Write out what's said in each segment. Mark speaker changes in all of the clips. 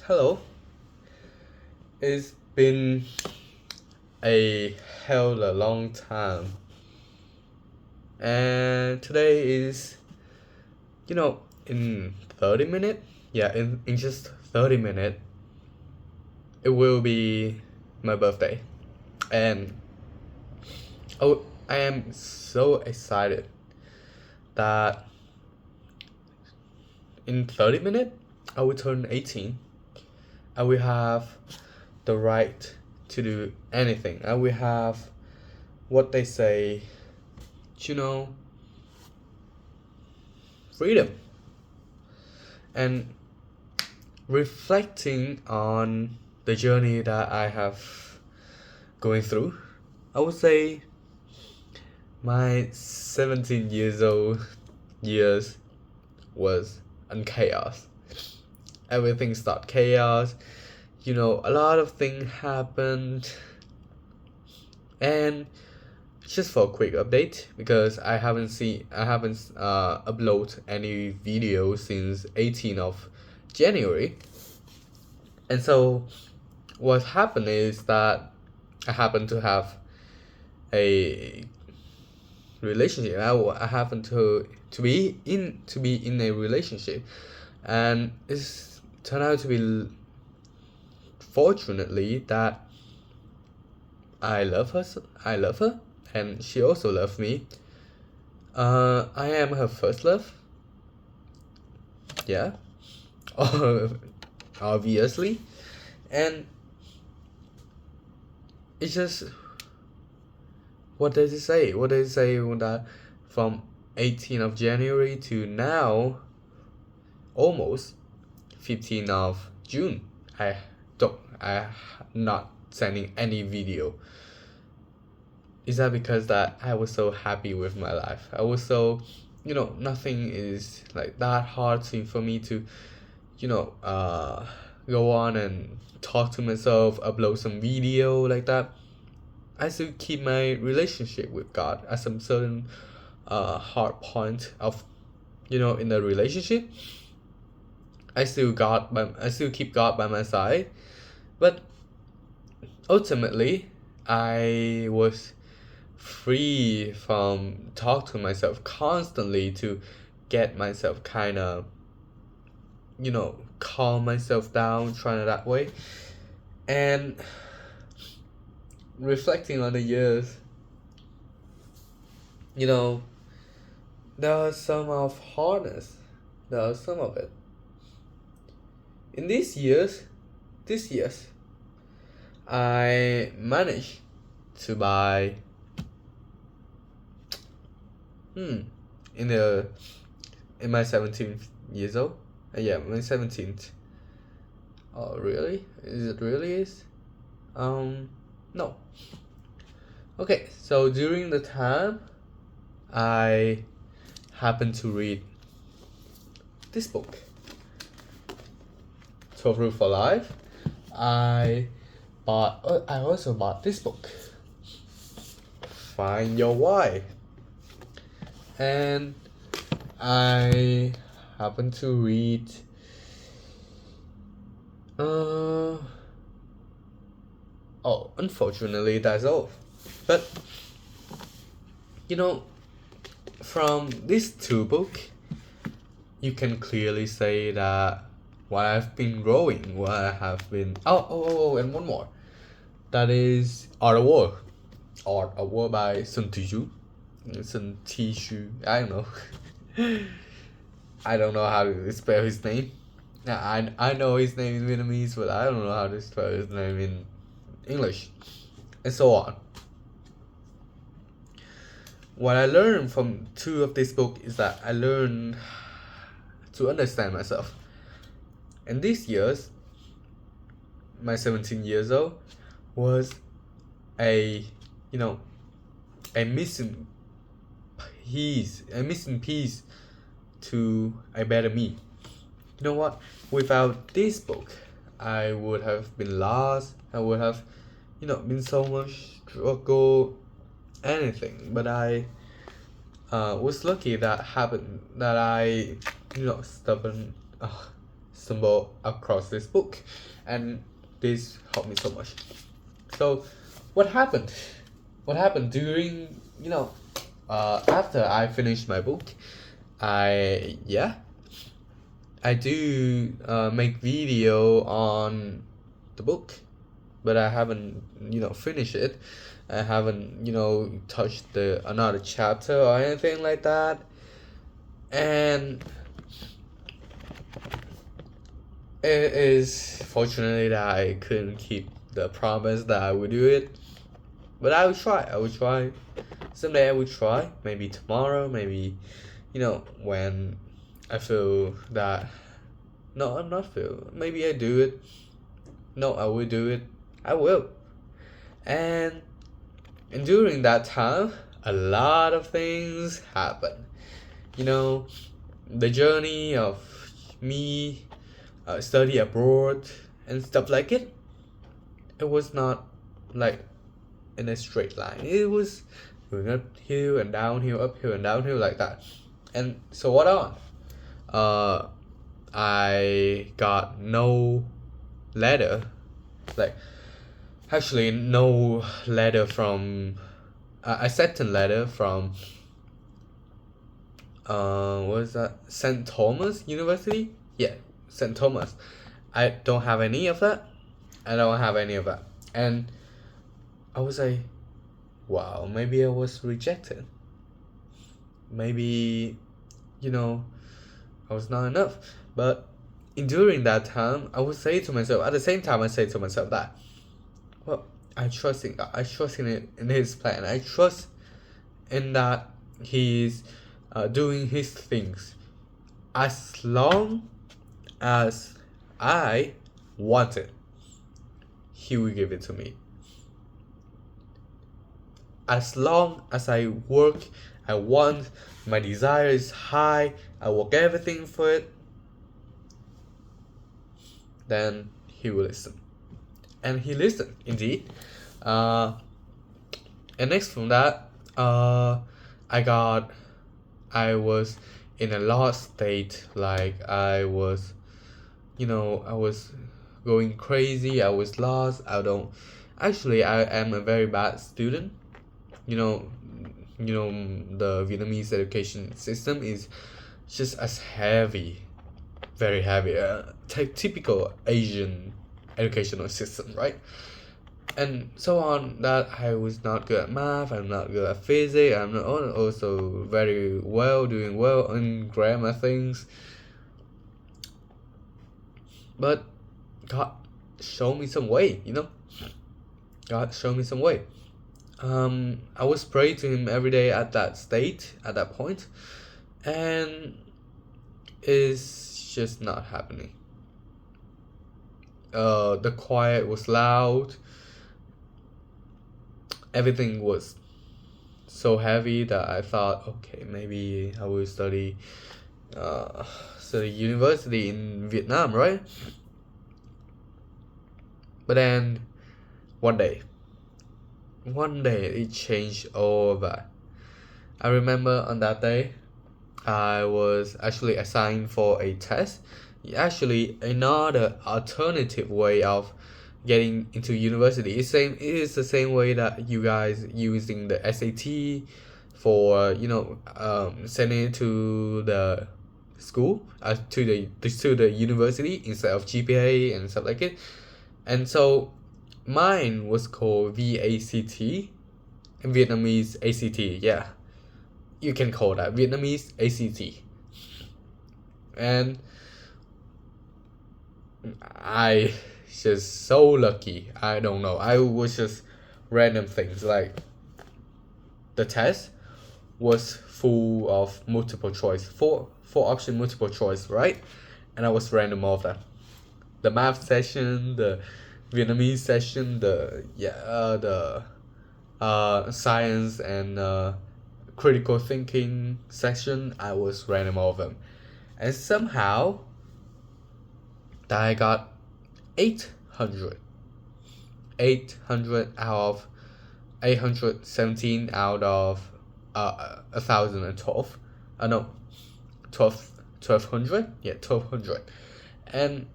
Speaker 1: Hello. It's been a hell a long time. And today is, in 30 minutes. Yeah, in just 30 minutes, it will be my birthday. And I am so excited that in 30 minutes, I will turn 18. I will have the right to do anything. I will have what they say, you know, freedom. And reflecting on the journey that I have going through, I would say my 17 years old years was in chaos. Everything started chaos. A lot of things happened. And just for a quick update, because I haven't upload any video since 18th of January. And so what happened is that I happen to have a relationship. I happen to be in a relationship, and it's turned out to be fortunately that I love her. I love her, and she also loves me. I am her first love. Yeah, obviously, and it's just what does it say? What does it say that from 18th of January to now, almost 15th of June, I not sending any video. Is that because that I was so happy with my life? I was so, nothing is like that hard for me to, go on and talk to myself, upload some video like that. I still keep my relationship with God at some certain hard point of, in the relationship. I still keep God by my side, but ultimately, I was free from talk to myself constantly to get myself kind of, calm myself down, trying it that way, and reflecting on the years, you know, there are some of hardness, there are some of it. In these years, I managed to buy, in the in my 17th years old. Yeah, my 17th. Oh, really? Is it really is? No. Okay, so during the time, I happened to read this book, 12 Rules for Life. I also bought this book, Find Your Why. And I happened to read unfortunately that's all. But from these two books, you can clearly say that what I've been growing, what I have been and one more. That is Art of War. Art of War by Sun Tzu. Sun Tzu. I don't know. I don't know how to spell his name. I know his name in Vietnamese, but I don't know how to spell his name in English, and so on. What I learned from two of these books is that I learned to understand myself. And these years, my 17 years old, was a, a missing piece to a better me. You know what? Without this book, I would have been lost. I would have, been so much struggle, anything. But I was lucky that happened. That I, stubborn. stumbled across this book, and this helped me so much. So, what happened? What happened during after I finished my book? I do make video on the book, but I haven't finished it. I haven't touched another chapter or anything like that, and it is fortunately that I couldn't keep the promise that I would do it, but I will try. Someday I will try. Maybe tomorrow. Maybe when I feel that. No, I'm not feel. Maybe I do it. No, I will do it. I will. And during that time, a lot of things happen. The journey of me study abroad and stuff like it. It was not like in a straight line. It was going uphill and downhill, uphill and downhill like that. And so what on? I got no letter, like actually no letter from a certain letter from what is that, St. Thomas University? Yeah, St. Thomas. I don't have any of that. And I was like, wow, maybe I was rejected. Maybe I was not enough. But during that time, I would say to myself, at the same time I say to myself that, well, I trust in God. I trust in His plan. I trust in that He's doing His things. As long as I want it, He will give it to me. As long as I work, I want, my desire is high, I work everything for it, then He will listen. And He listened, indeed. And next from that, I was in a lost state. Like I was going crazy. I was lost. I am a very bad student. The Vietnamese education system is just as heavy, very heavy, typical Asian educational system, right? And so on, that I was not good at math, I'm not good at physics, I'm not also doing well in grammar things. But God showed me some way, God showed me some way. I was praying to Him every day at that point, and it's just not happening. The quiet was loud. Everything was so heavy that I thought, okay, maybe I will study university in Vietnam, right? But then one day it changed all of that. I remember on that day I was actually assigned for a test, actually another alternative way of getting into university. It is the same way that you guys using the SAT for sending it to the school, to the university instead of GPA and stuff like it. And so mine was called VACT, Vietnamese ACT. Yeah, you can call that Vietnamese ACT. And I just so lucky. I don't know. I was just random things, like the test was full of multiple choice, four option multiple choice, right? And I was random all of that. The math session, the Vietnamese session, the science and critical thinking section, I was random all of them. And somehow that I got 800 out of 817 out of 1012. No, 1200. Yeah, 1200. And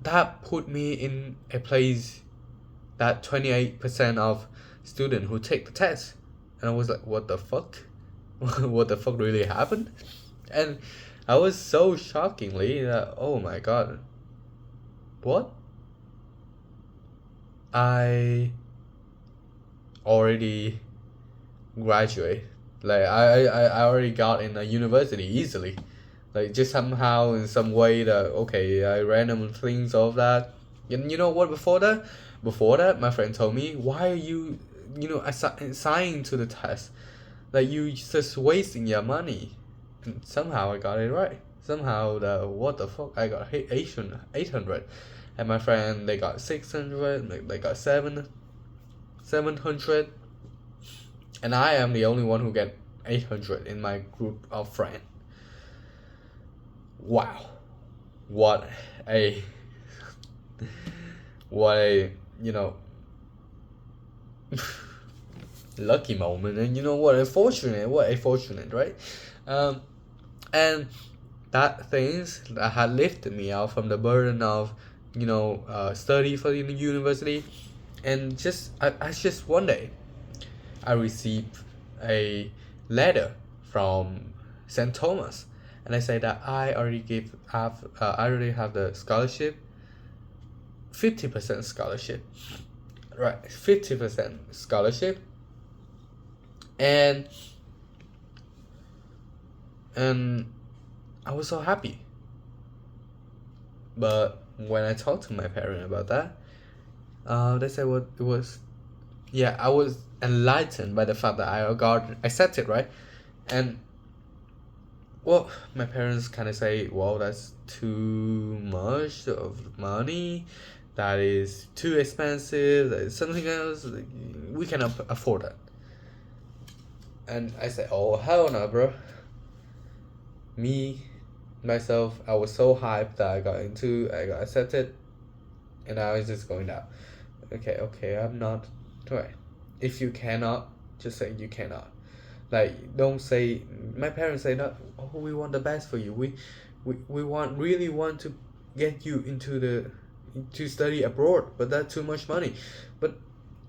Speaker 1: that put me in a place that 28% of students who take the test. And I was like, what the fuck? What the fuck really happened? And I was so shockingly that, oh my god, what? I already graduate. Like I already got in a university easily. Like just somehow in some way that okay, I random things of that. And you know what before that? Before that my friend told me, why are you assigning to the test? Like you just wasting your money. And somehow I got it right. Somehow the what the fuck I got 800, and my friend they got 600, they got 700, and I am the only one who get 800 in my group of friends. Wow, what a what a lucky moment, and what a fortunate, right? And that things that had lifted me out from the burden of study for the university. And just one day I received a letter from St. Thomas, and I say that I already have the scholarship, 50% scholarship, right? 50% scholarship, and I was so happy. But when I talked to my parents about that, they said what it was. Yeah, I was enlightened by the fact that I got accepted, right? And well, my parents kind of say, well, that's too much of money, that is too expensive, that is something else, we cannot afford that. And I said, oh hell no, bro. Myself, I was so hyped that I got accepted, and I was just going down. Okay, I'm not right. If you cannot, just say you cannot. Like, don't say. My parents say that. Oh, we want the best for you. We really want to get you to study abroad, but that's too much money. But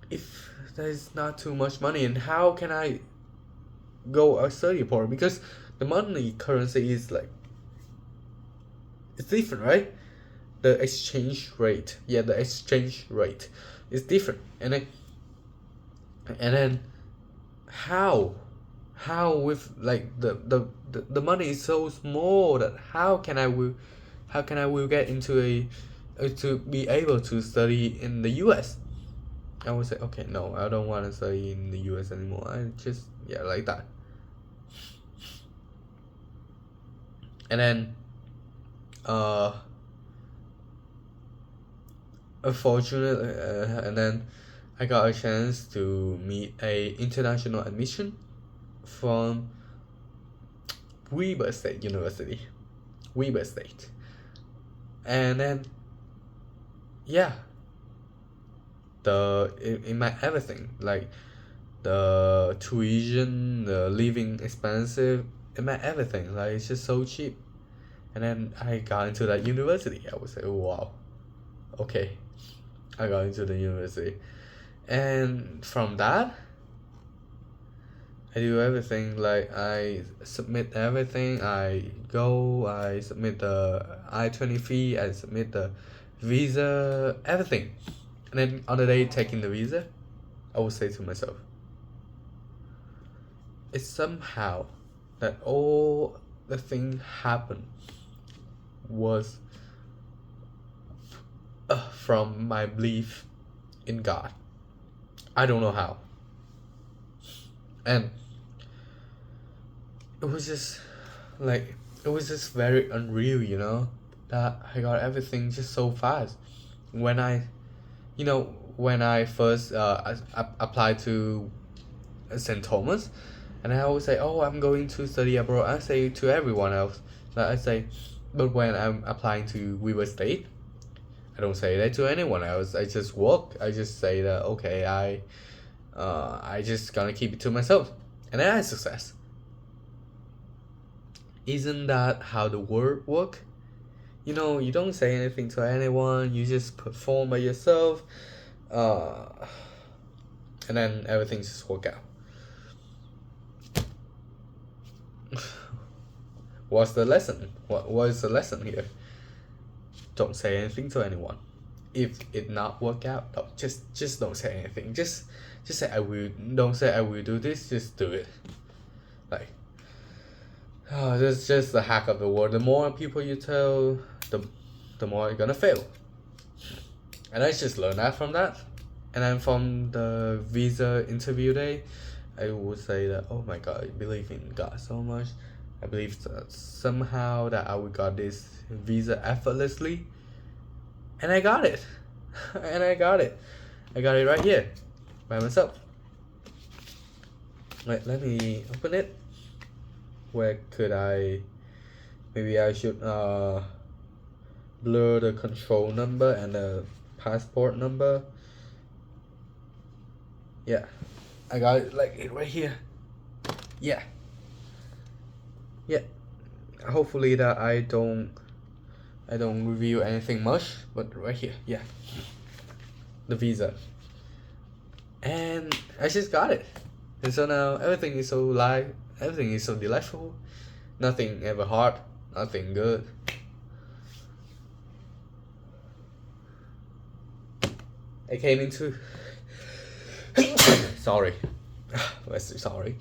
Speaker 1: if that is not too much money, and how can I go study abroad? Because the money currency is like, it's different, right? The exchange rate, the exchange rate is different. And then how with like the money is so small that how can I will get into to be able to study in the US? I would say, okay, no, I don't want to study in the US anymore. I just like that. And then unfortunately, and then I got a chance to meet a international admission from Weber State University. Weber State. And then it meant everything, like the tuition, the living expensive, it meant everything. Like, it's just so cheap. And then I got into that university. I would say, oh, wow, okay, I got into the university. And from that, I do everything. Like, I submit everything. I submit the I-20 fee, I submit the visa, everything. And then on the day taking the visa, I would say to myself, it's somehow that all the thing happened was from my belief in God. I don't know how. And it was just very unreal, that I got everything just so fast. When I first applied to St. Thomas, and I always say, oh, I'm going to study abroad. I say to everyone else, but when I'm applying to Weber State, I don't say that to anyone else. I just say that, okay, I just gonna keep it to myself, and then I had success. Isn't that how the world work? you don't say anything to anyone, you just perform by yourself, uh, and then everything just work out. What's the lesson? What is the lesson here? Don't say anything to anyone. If it not work out, no, just don't say anything. Just say I will. Don't say I will do this. Just do it. Like, that's just the hack of the world. The more people you tell, the more you're gonna fail. And I just learned that from that. And then from the visa interview day, I would say that, oh my God, I believe in God so much. I believe that somehow that I would got this visa effortlessly. And I got it. And I got it. I got it right here by myself. Wait, let me open it. Where could I? Maybe I should blur the control number and the passport number. Yeah, I got it like it right here. Yeah. Hopefully that I don't reveal anything much, but right here, yeah, the visa, and I just got it. And so now everything is so light, everything is so delightful, nothing ever hard, nothing good. I came into sorry. Sorry.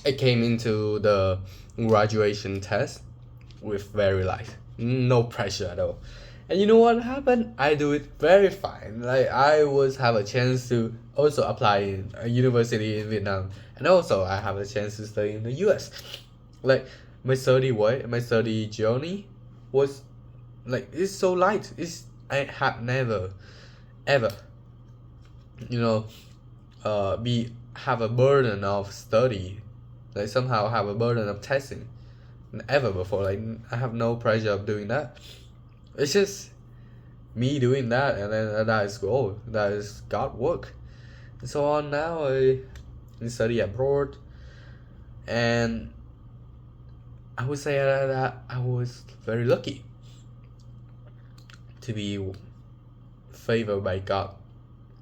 Speaker 1: I came into the graduation test with very light, no pressure at all. And you know what happened? I do it very fine. Like, I was have a chance to also apply in a university in Vietnam, and also I have a chance to study in the US. Like, my study journey was like, it's so light. I have never ever have a burden of study, like somehow have a burden of testing ever before. Like, I have no pressure of doing that. It's just me doing that, and then that is goal, that is God work. And so on. Now I study abroad, and I would say that I was very lucky to be favored by God,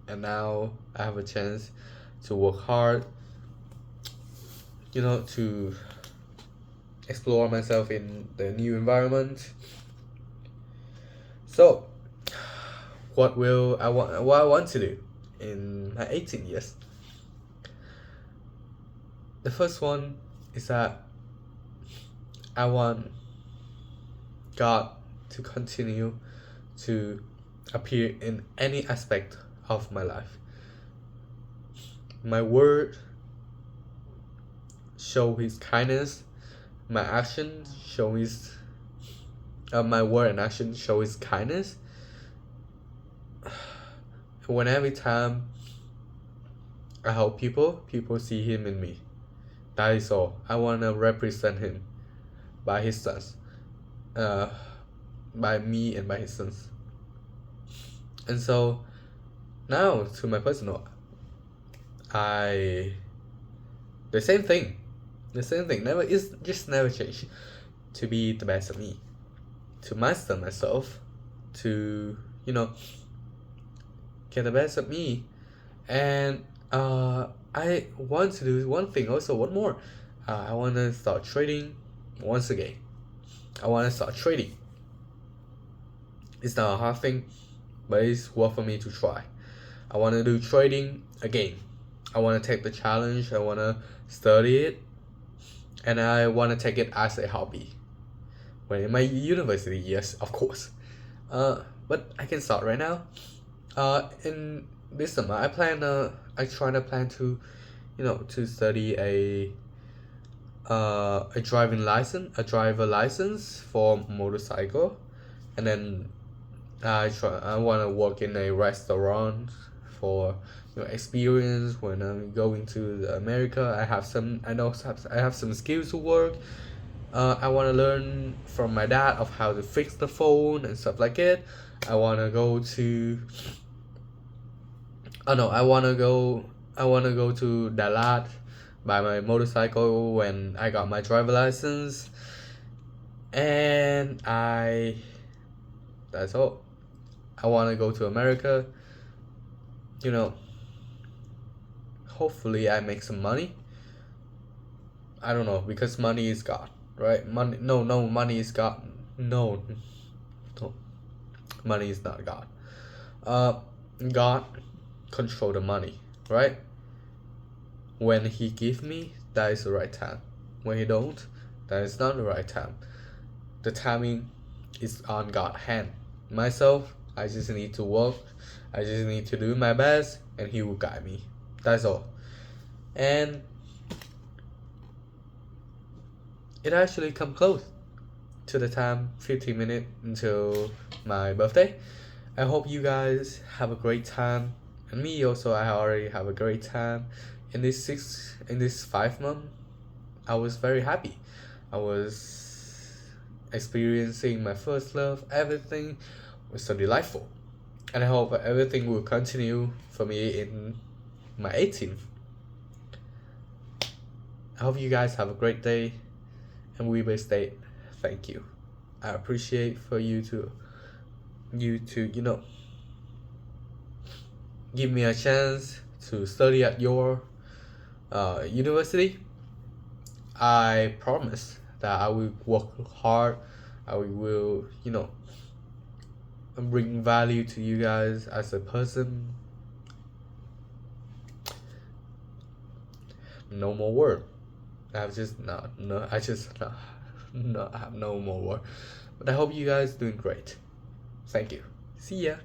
Speaker 1: and now I have a chance to work hard, to explore myself in the new environment. So, what I want to do in my 18 years? The first one is that I want God to continue to appear in any aspect of my life. My word show His kindness. My actions show His. My word and action show His kindness. When every time I help people see Him in me. That is all. I wanna represent Him by His sons, by me and by His sons. And so now to my personal, the same thing, never change. To be the best of me, to master myself, to get the best of me, and I want to do one more. I want to start trading once again. I want to start trading. It's not a hard thing, but it's worth for me to try. I want to do trading again. I want to take the challenge. I want to study it, and I want to take it as a hobby. When in my university, yes, of course. But I can start right now. In this summer, I plan to, to study a driver license for motorcycle, and then I want to work in a restaurant for experience when I'm going to America. I have some skills to work. I want to learn from my dad of how to fix the phone and stuff like it. I want to go to. Oh no! I want to go to Dalat by my motorcycle when I got my driver license. And that's all. I want to go to America. You know, hopefully I make some money. I don't know, because money is God, right? Money, no, money is God. No, no, money is not God. God control the money, right? When He give me, that is the right time. When He don't, that is not the right time. The timing is on God's hand. Myself, I just need to work. I just need to do my best, and He will guide me. That's all. And it actually come close to the time, 15 minutes until my birthday. I hope you guys have a great time, and me also. I already have a great time in this 5 month. I was very happy. I was experiencing my first love. Everything was so delightful, and I hope everything will continue for me in my 18th. I hope you guys have a great day, and we will stay. Thank you. I appreciate for you to give me a chance to study at your university. I promise that I will work hard. I will bring value to you guys as a person. No more word. I have just no. I just no. I have no more word. But I hope you guys doing great. Thank you. See ya.